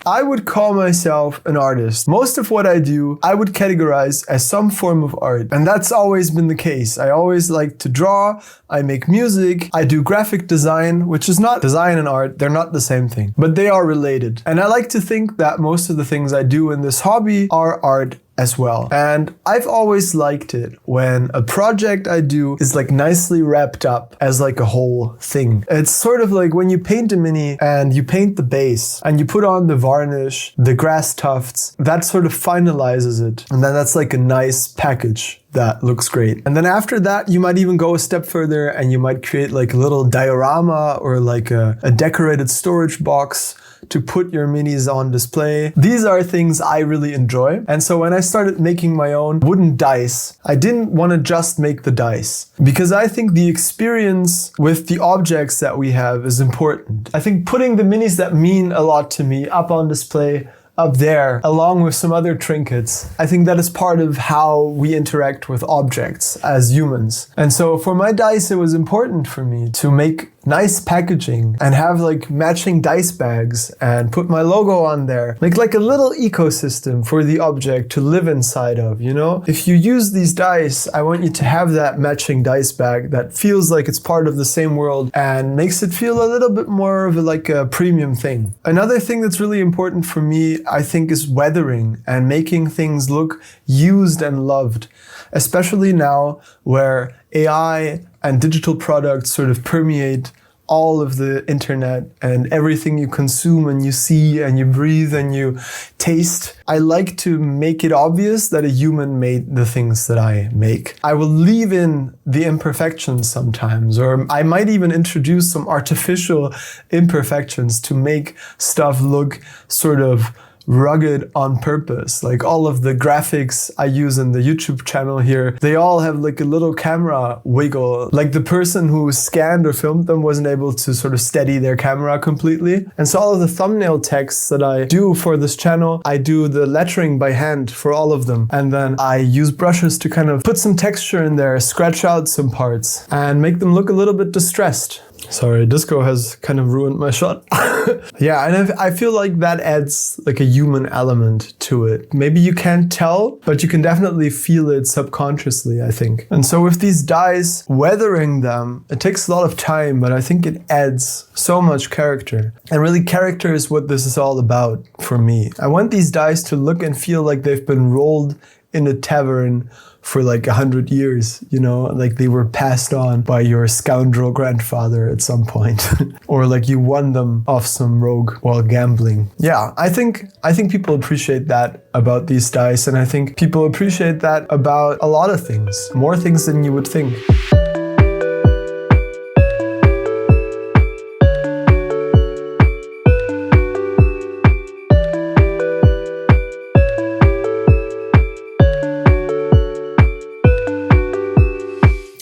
I would call myself an artist. Most of what I do, I would categorize as some form of art. And that's always been the case. I always like to draw, I make music, I do graphic design, which is not design and art, they're not the same thing, but they are related. And I like to think that most of the things I do in this hobby are art as well. And I've always liked it when a project I do is like nicely wrapped up as like a whole thing. It's sort of like when you paint a mini and you paint the base and you put on the varnish, the grass tufts, that sort of finalizes it. And then that's like a nice package that looks great. And then after that, you might even go a step further and you might create like a little diorama or like a decorated storage box to put your minis on display. These are things I really enjoy. And so when I started making my own wooden dice, I didn't want to just make the dice because I think the experience with the objects that we have is important. I think putting the minis that mean a lot to me up on display up there, along with some other trinkets, I think that is part of how we interact with objects as humans. And so for my dice, it was important for me to make nice packaging and have like matching dice bags and put my logo on there. Make like a little ecosystem for the object to live inside of, you know? If you use these dice, I want you to have that matching dice bag that feels like it's part of the same world and makes it feel a little bit more of like a premium thing. Another thing that's really important for me, I think, is weathering and making things look used and loved, especially now where AI and digital products sort of permeate all of the internet and everything you consume and you see and you breathe and you taste. I like to make it obvious that a human made the things that I make. I will leave in the imperfections sometimes, or I might even introduce some artificial imperfections to make stuff look sort of rugged on purpose. Like all of the graphics I use in the YouTube channel here, they all have like a little camera wiggle. Like the person who scanned or filmed them wasn't able to sort of steady their camera completely. And so all of the thumbnail texts that I do for this channel, I do the lettering by hand for all of them. And then I use brushes to kind of put some texture in there, scratch out some parts and make them look a little bit distressed. Sorry, disco has kind of ruined my shot. Yeah, and I feel like that adds like a human element to it. Maybe you can't tell, but you can definitely feel it subconsciously, I think. And so with these dies, weathering them, it takes a lot of time, but I think it adds so much character. And really, character is what this is all about for me. I want these dies to look and feel like they've been rolled in a tavern for like 100 years, you know, like they were passed on by your scoundrel grandfather at some point. Or like you won them off some rogue while gambling. Yeah, I think people appreciate that about these dice, and I think people appreciate that about a lot of things, more things than you would think.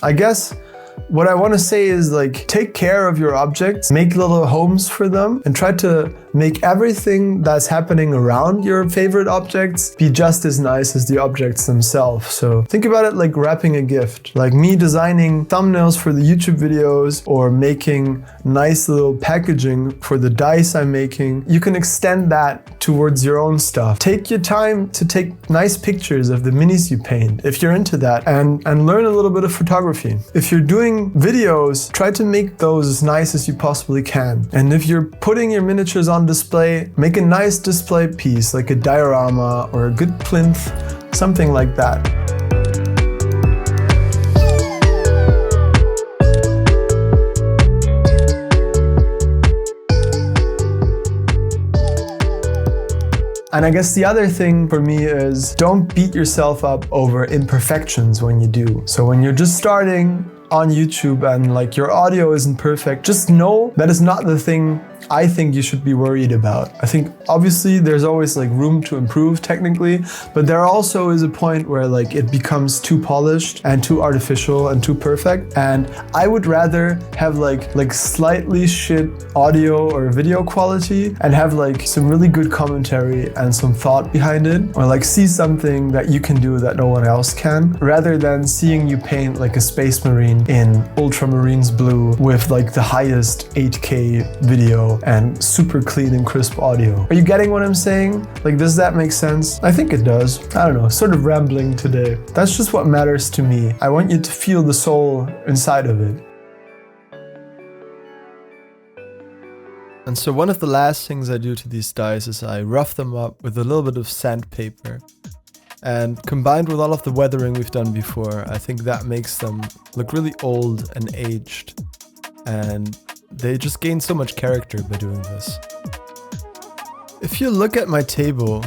I guess what I want to say is like, take care of your objects, make little homes for them, and try to make everything that's happening around your favorite objects be just as nice as the objects themselves. So think about it like wrapping a gift. Like me designing thumbnails for the YouTube videos or making nice little packaging for the dice I'm making. You can extend that towards your own stuff. Take your time to take nice pictures of the minis you paint, if you're into that, and learn a little bit of photography. If you're doing videos, try to make those as nice as you possibly can. And if you're putting your miniatures on display, make a nice display piece, like a diorama or a good plinth, something like that. And I guess the other thing for me is don't beat yourself up over imperfections when you do. So when you're just starting on YouTube and like your audio isn't perfect, just know that is not the thing I think you should be worried about. I think obviously there's always like room to improve technically, but there also is a point where like it becomes too polished and too artificial and too perfect. And I would rather have like slightly shit audio or video quality and have like some really good commentary and some thought behind it, or like see something that you can do that no one else can, rather than seeing you paint like a space marine in ultramarines blue with like the highest 8K video video and super clean and crisp audio. Are you getting what I'm saying? Like, does that make sense? I think it does. I don't know, sort of rambling today. That's just what matters to me. I want you to feel the soul inside of it. And so one of the last things I do to these dies is I rough them up with a little bit of sandpaper. And combined with all of the weathering we've done before, I think that makes them look really old and aged. And they just gain so much character by doing this. If you look at my table,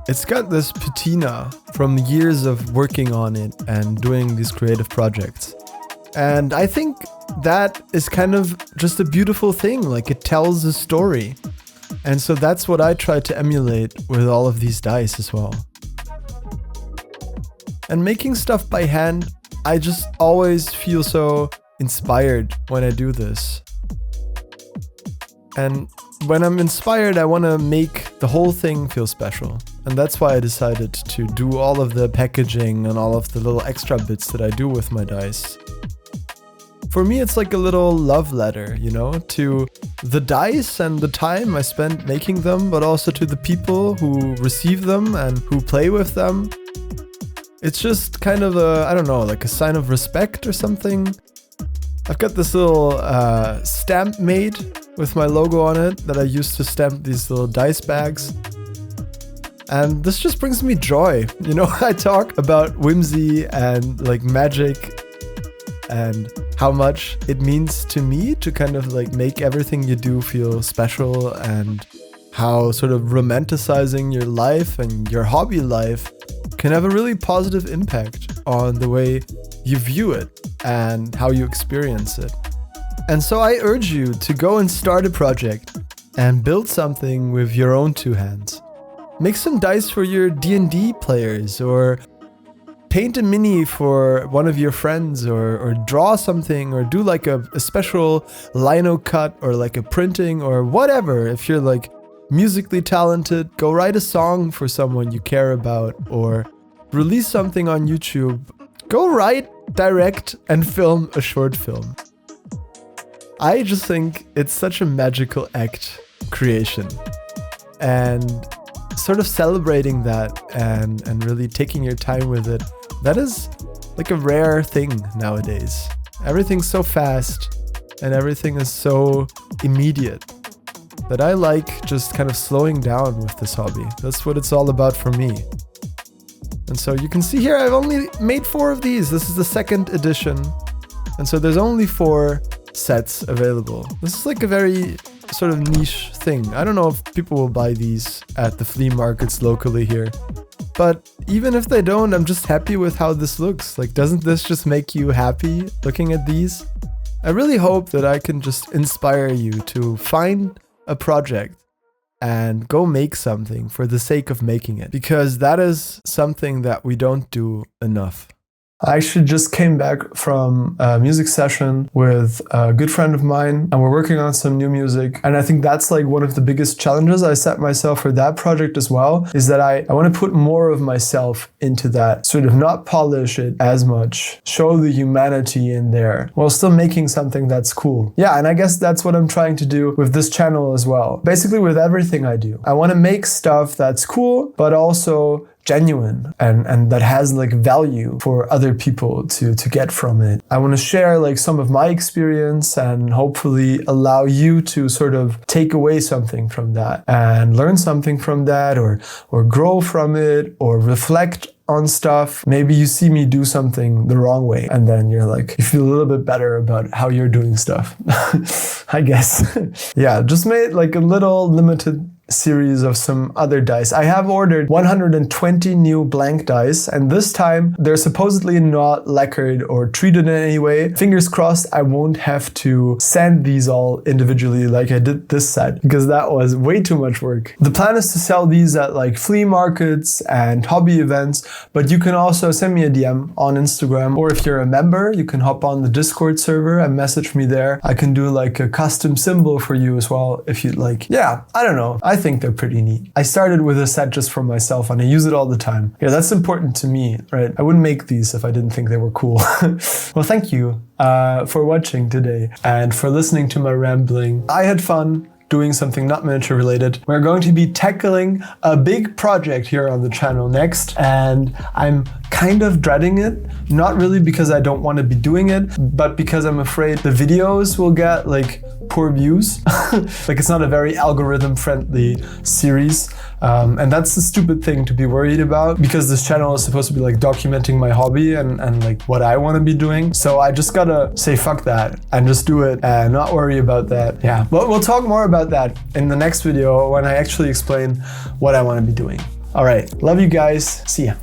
it's got this patina from years of working on it and doing these creative projects. And I think that is kind of just a beautiful thing, like it tells a story. And so that's what I try to emulate with all of these dice as well. And making stuff by hand, I just always feel so inspired when I do this. And when I'm inspired, I want to make the whole thing feel special. And that's why I decided to do all of the packaging and all of the little extra bits that I do with my dice. For me, it's like a little love letter, you know, to the dice and the time I spent making them, but also to the people who receive them and who play with them. It's just kind of a, I don't know, like a sign of respect or something. I've got this little stamp made with my logo on it that I use to stamp these little dice bags. And this just brings me joy. You know, I talk about whimsy and like magic and how much it means to me to kind of like make everything you do feel special, and how sort of romanticizing your life and your hobby life can have a really positive impact on the way you view it and how you experience it. And so I urge you to go and start a project and build something with your own two hands. Make some dice for your D&D players, or paint a mini for one of your friends, or draw something, or do like a special lino cut, or like a printing, or whatever. If you're like musically talented, go write a song for someone you care about, or release something on YouTube. Go write, direct, and film a short film. I just think it's such a magical act, creation. And sort of celebrating that and really taking your time with it, that is like a rare thing nowadays. Everything's so fast and everything is so immediate that I like just kind of slowing down with this hobby. That's what it's all about for me. And so you can see here, I've only made 4 of these. This is the 2nd edition. And so there's only 4 sets available. This is like a very sort of niche thing. I don't know if people will buy these at the flea markets locally here. But even if they don't, I'm just happy with how this looks. Like, doesn't this just make you happy looking at these? I really hope that I can just inspire you to find a project and go make something for the sake of making it, because that is something that we don't do enough. I actually just came back from a music session with a good friend of mine, and we're working on some new music. And I think that's like one of the biggest challenges I set myself for that project as well, is that I want to put more of myself into that, sort of not polish it as much, show the humanity in there, while still making something that's cool. Yeah, and I guess that's what I'm trying to do with this channel as well. Basically with everything I do. I want to make stuff that's cool, but also genuine and that has like value for other people to get from it. I want to share like some of my experience and hopefully allow you to sort of take away something from that and learn something from that, or grow from it, or reflect on stuff. Maybe you see me do something the wrong way and then you're like, you feel a little bit better about how you're doing stuff. I guess. Yeah, just made like a little limited series of some other dice. I have ordered 120 new blank dice, and this time they're supposedly not lacquered or treated in any way. Fingers crossed I won't have to sand these all individually like I did this set, because that was way too much work. The plan is to sell these at like flea markets and hobby events, but you can also send me a DM on Instagram, or if you're a member, you can hop on the Discord server and message me there. I can do like a custom symbol for you as well if you'd like. Yeah, I don't know. I think they're pretty neat. I started with a set just for myself and I use it all the time. Yeah, that's important to me, right? I wouldn't make these if I didn't think they were cool. Well, thank you for watching today and for listening to my rambling. I had fun. doing something not miniature related. We're going to be tackling a big project here on the channel next, and I'm kind of dreading it. Not really because I don't want to be doing it, but because I'm afraid the videos will get like poor views. Like it's not a very algorithm friendly series. And that's the stupid thing to be worried about, because this channel is supposed to be like documenting my hobby and like what I want to be doing. So I just gotta say fuck that and just do it and not worry about that. Yeah, but we'll talk more about that in the next video when I actually explain what I want to be doing. All right, love you guys. See ya.